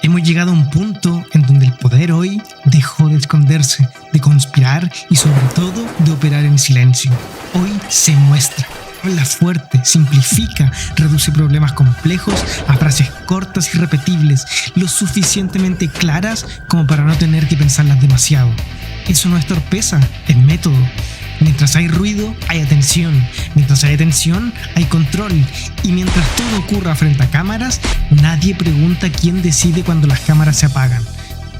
Hemos llegado a un punto en donde el poder hoy dejó de esconderse, de conspirar y sobre todo de operar en silencio. Hoy se muestra, habla fuerte, simplifica, reduce problemas complejos a frases cortas y repetibles, lo suficientemente claras como para no tener que pensarlas demasiado. Eso no es torpeza, es método. Mientras hay ruido, hay atención. Mientras hay atención, hay control. Y mientras todo ocurra frente a cámaras, nadie pregunta quién decide cuando las cámaras se apagan.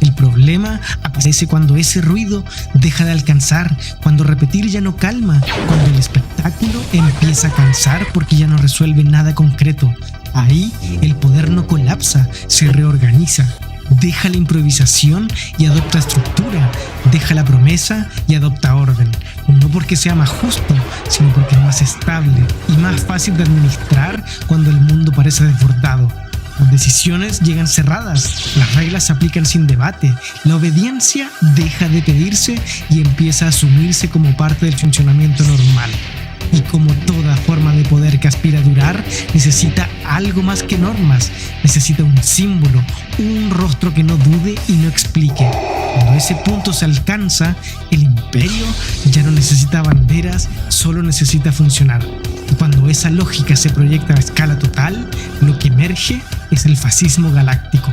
El problema aparece cuando ese ruido deja de alcanzar, cuando repetir ya no calma, cuando el espectáculo empieza a cansar porque ya no resuelve nada concreto. Ahí el poder no colapsa, se reorganiza. Deja la improvisación y adopta estructura, deja la promesa y adopta orden, no porque sea más justo, sino porque es más estable y más fácil de administrar cuando el mundo parece desbordado. Las decisiones llegan cerradas, las reglas se aplican sin debate, la obediencia deja de pedirse y empieza a asumirse como parte del funcionamiento normal. Y como toda forma de poder que aspira a durar, necesita algo más que normas, necesita un símbolo, un rostro que no dude y no explique. Cuando ese punto se alcanza, el imperio ya no necesita banderas, solo necesita funcionar. Y cuando esa lógica se proyecta a escala total, lo que emerge es el fascismo galáctico.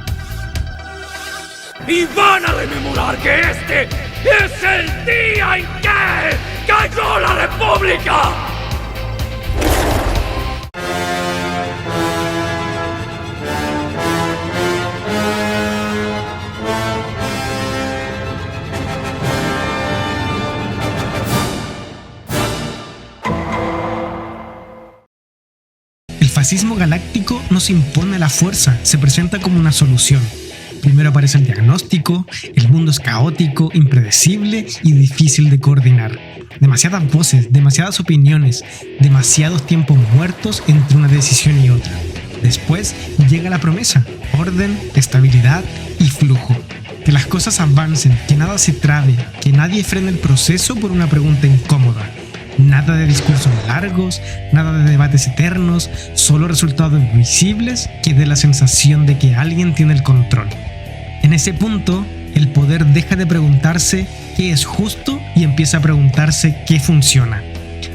Y van a rememorar que este es el día en que cayó la República. El fascismo galáctico no se impone a la fuerza, se presenta como una solución. Primero aparece el diagnóstico, el mundo es caótico, impredecible y difícil de coordinar. Demasiadas voces, demasiadas opiniones, demasiados tiempos muertos entre una decisión y otra. Después llega la promesa, orden, estabilidad y flujo. Que las cosas avancen, que nada se trabe, que nadie frene el proceso por una pregunta incómoda. Nada de discursos largos, nada de debates eternos, solo resultados visibles que dé la sensación de que alguien tiene el control. En ese punto, el poder deja de preguntarse qué es justo y empieza a preguntarse qué funciona.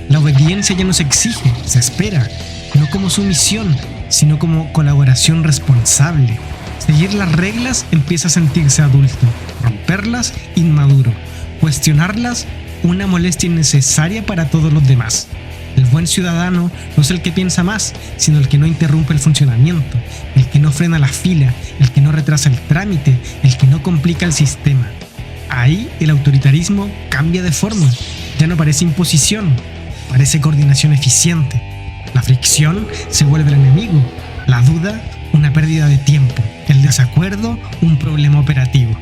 La obediencia ya no se exige, se espera, no como sumisión, sino como colaboración responsable. Seguir las reglas empieza a sentirse adulto, romperlas inmaduro, cuestionarlas una molestia innecesaria para todos los demás. El buen ciudadano no es el que piensa más, sino el que no interrumpe el funcionamiento, el que no frena la fila, el que no retrasa el trámite, el que no complica el sistema. Ahí el autoritarismo cambia de forma, ya no parece imposición, parece coordinación eficiente. La fricción se vuelve el enemigo, la duda una pérdida de tiempo, el desacuerdo un problema operativo.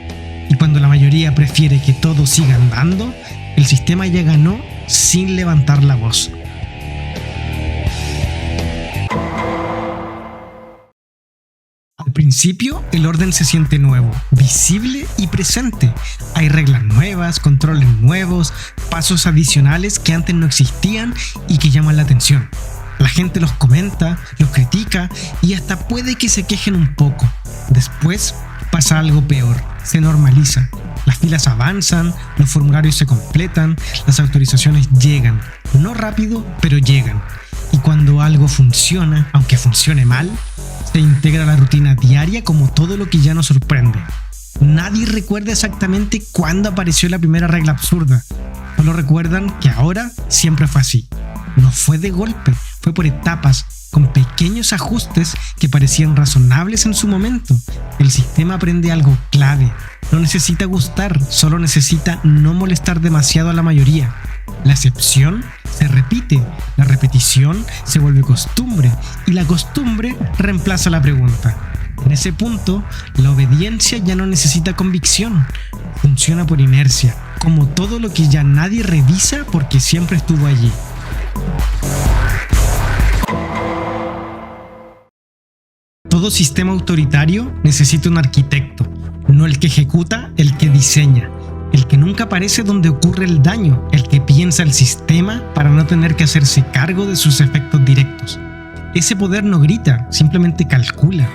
Y cuando la mayoría prefiere que todo siga andando, el sistema ya ganó sin levantar la voz. Al principio, el orden se siente nuevo, visible y presente. Hay reglas nuevas, controles nuevos, pasos adicionales que antes no existían y que llaman la atención. La gente los comenta, los critica y hasta puede que se quejen un poco. Después pasa algo peor, se normaliza. Las filas avanzan, los formularios se completan, las autorizaciones llegan. No rápido, pero llegan. Y cuando algo funciona, aunque funcione mal, se integra a la rutina diaria como todo lo que ya nos sorprende. Nadie recuerda exactamente cuándo apareció la primera regla absurda. Solo recuerdan que ahora siempre fue así. No fue de golpe, fue por etapas, con pequeños ajustes que parecían razonables en su momento. El sistema aprende algo clave. No necesita gustar, solo necesita no molestar demasiado a la mayoría. La excepción se repite, la repetición se vuelve costumbre y la costumbre reemplaza la pregunta. En ese punto, la obediencia ya no necesita convicción, funciona por inercia, como todo lo que ya nadie revisa porque siempre estuvo allí. Todo sistema autoritario necesita un arquitecto, no el que ejecuta, el que diseña, el que nunca aparece donde ocurre el daño, el que piensa el sistema para no tener que hacerse cargo de sus efectos directos. Ese poder no grita, simplemente calcula.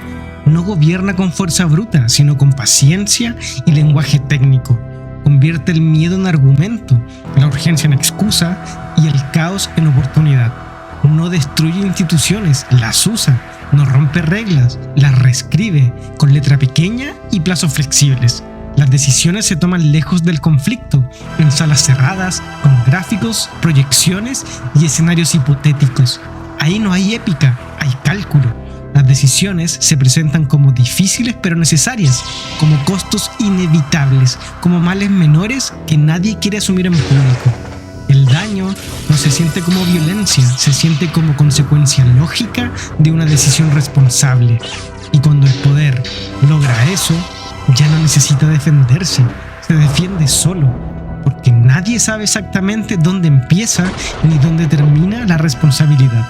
no gobierna con fuerza bruta, sino con paciencia y lenguaje técnico. Convierte el miedo en argumento, la urgencia en excusa y el caos en oportunidad. No destruye instituciones, las usa. No rompe reglas, las reescribe con letra pequeña y plazos flexibles. Las decisiones se toman lejos del conflicto, en salas cerradas, con gráficos, proyecciones y escenarios hipotéticos. Ahí no hay épica, hay cálculo. Las decisiones se presentan como difíciles pero necesarias, como costos inevitables, como males menores que nadie quiere asumir en público. El daño no se siente como violencia, se siente como consecuencia lógica de una decisión responsable. Y cuando el poder logra eso, ya no necesita defenderse, se defiende solo, porque nadie sabe exactamente dónde empieza ni dónde termina la responsabilidad.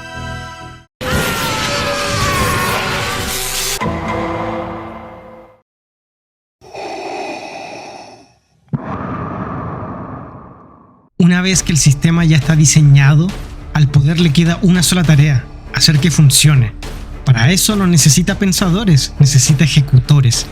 Una vez que el sistema ya está diseñado, al poder le queda una sola tarea: hacer que funcione. Para eso no necesita pensadores, necesita ejecutores.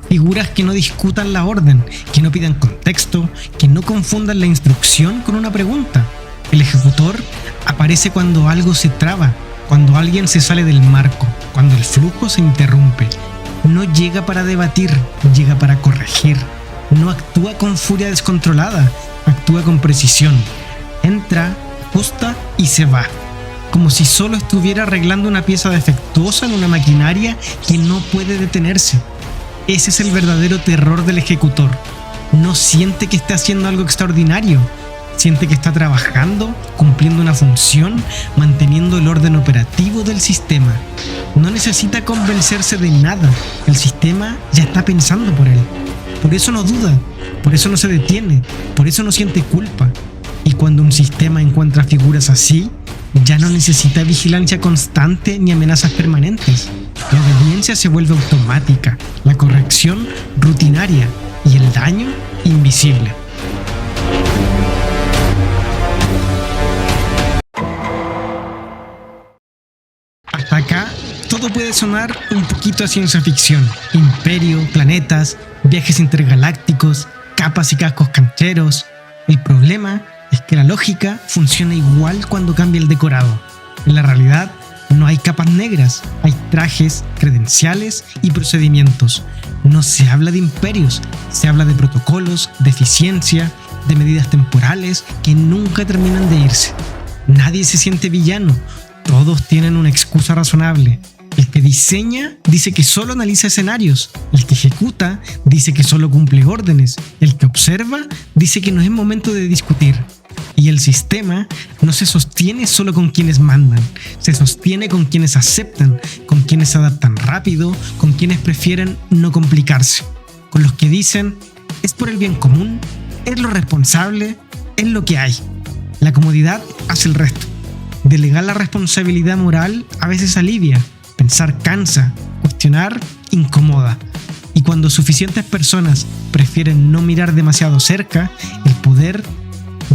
Figuras que no discutan la orden, que no pidan contexto, que no confundan la instrucción con una pregunta. El ejecutor aparece cuando algo se traba, cuando alguien se sale del marco, cuando el flujo se interrumpe. No llega para debatir, llega para corregir. No actúa con furia descontrolada, actúa con precisión. Entra, ajusta y se va. Como si solo estuviera arreglando una pieza defectuosa en una maquinaria que no puede detenerse. Ese es el verdadero terror del ejecutor. No siente que está haciendo algo extraordinario. Siente que está trabajando, cumpliendo una función, manteniendo el orden operativo del sistema. No necesita convencerse de nada. El sistema ya está pensando por él. Por eso no duda, por eso no se detiene, por eso no siente culpa. Y cuando un sistema encuentra figuras así, ya no necesita vigilancia constante ni amenazas permanentes. La obediencia se vuelve automática, la corrección rutinaria y el daño invisible. Hasta acá, todo puede sonar un poquito a ciencia ficción. Imperio, planetas, viajes intergalácticos, capas y cascos cancheros. El problema es que la lógica funciona igual cuando cambia el decorado. En la realidad, no hay capas negras, hay trajes, credenciales y procedimientos. No se habla de imperios, se habla de protocolos, de eficiencia, de medidas temporales que nunca terminan de irse. Nadie se siente villano, todos tienen una excusa razonable. El que diseña dice que solo analiza escenarios, el que ejecuta dice que solo cumple órdenes, el que observa dice que no es momento de discutir. Y el sistema no se sostiene solo con quienes mandan, se sostiene con quienes aceptan, con quienes se adaptan rápido, con quienes prefieren no complicarse, con los que dicen: es por el bien común, es lo responsable, es lo que hay. La comodidad hace el resto. Delegar la responsabilidad moral a veces alivia, pensar cansa, cuestionar incomoda. Y cuando suficientes personas prefieren no mirar demasiado cerca, el poder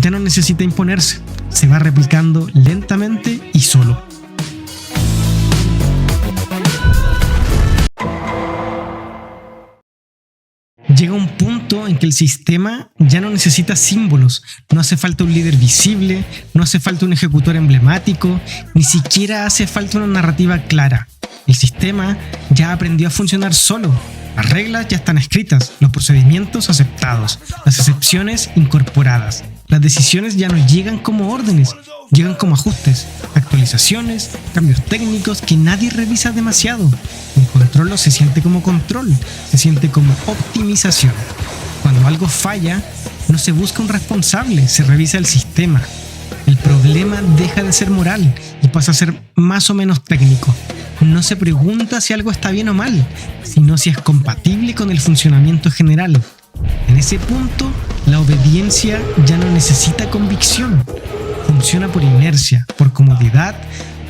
ya no necesita imponerse, se va replicando lentamente y solo. Llega un punto en que el sistema ya no necesita símbolos, no hace falta un líder visible, no hace falta un ejecutor emblemático, ni siquiera hace falta una narrativa clara. El sistema ya aprendió a funcionar solo. Las reglas ya están escritas, los procedimientos aceptados, las excepciones incorporadas. Las decisiones ya no llegan como órdenes, llegan como ajustes, actualizaciones, cambios técnicos que nadie revisa demasiado. El control no se siente como control, se siente como optimización. Cuando algo falla, no se busca un responsable, se revisa el sistema. El problema deja de ser moral y pasa a ser más o menos técnico. No se pregunta si algo está bien o mal, sino si es compatible con el funcionamiento general. En ese punto, la obediencia ya no necesita convicción. Funciona por inercia, por comodidad,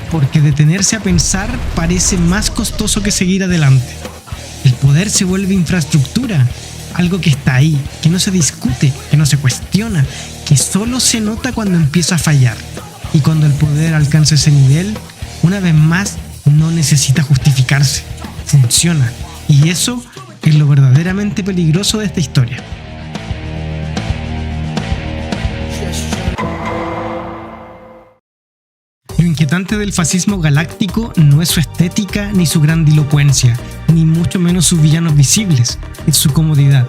porque detenerse a pensar parece más costoso que seguir adelante. El poder se vuelve infraestructura, algo que está ahí, que no se discute, que no se cuestiona, que solo se nota cuando empieza a fallar. Y cuando el poder alcanza ese nivel, una vez más, no necesita justificarse. funciona. Y eso es lo verdaderamente peligroso de esta historia. Lo inquietante del fascismo galáctico no es su estética ni su grandilocuencia, ni mucho menos sus villanos visibles, es su comodidad.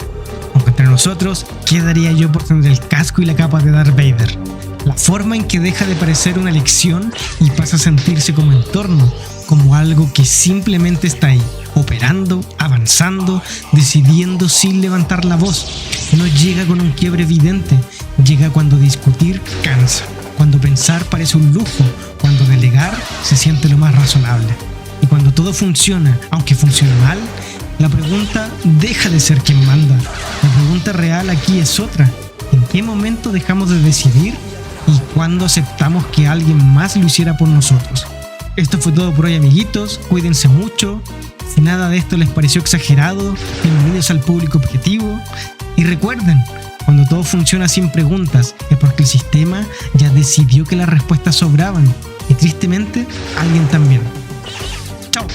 Aunque entre nosotros, ¿qué daría yo por tener el casco y la capa de Darth Vader? La forma en que deja de parecer una elección y pasa a sentirse como entorno, como algo que simplemente está ahí, operando, avanzando, decidiendo sin levantar la voz. No llega con un quiebre evidente, llega cuando discutir cansa, cuando pensar parece un lujo, cuando delegar se siente lo más razonable. Y cuando todo funciona, aunque funcione mal, la pregunta deja de ser quien manda. La pregunta real aquí es otra. ¿En qué momento dejamos de decidir y cuándo aceptamos que alguien más lo hiciera por nosotros? Esto fue todo por hoy, amiguitos. Cuídense mucho. Si nada de esto les pareció exagerado, bienvenidos al público objetivo. Y recuerden, cuando todo funciona sin preguntas es porque el sistema ya decidió que las respuestas sobraban. Y tristemente, alguien también. ¡Chao!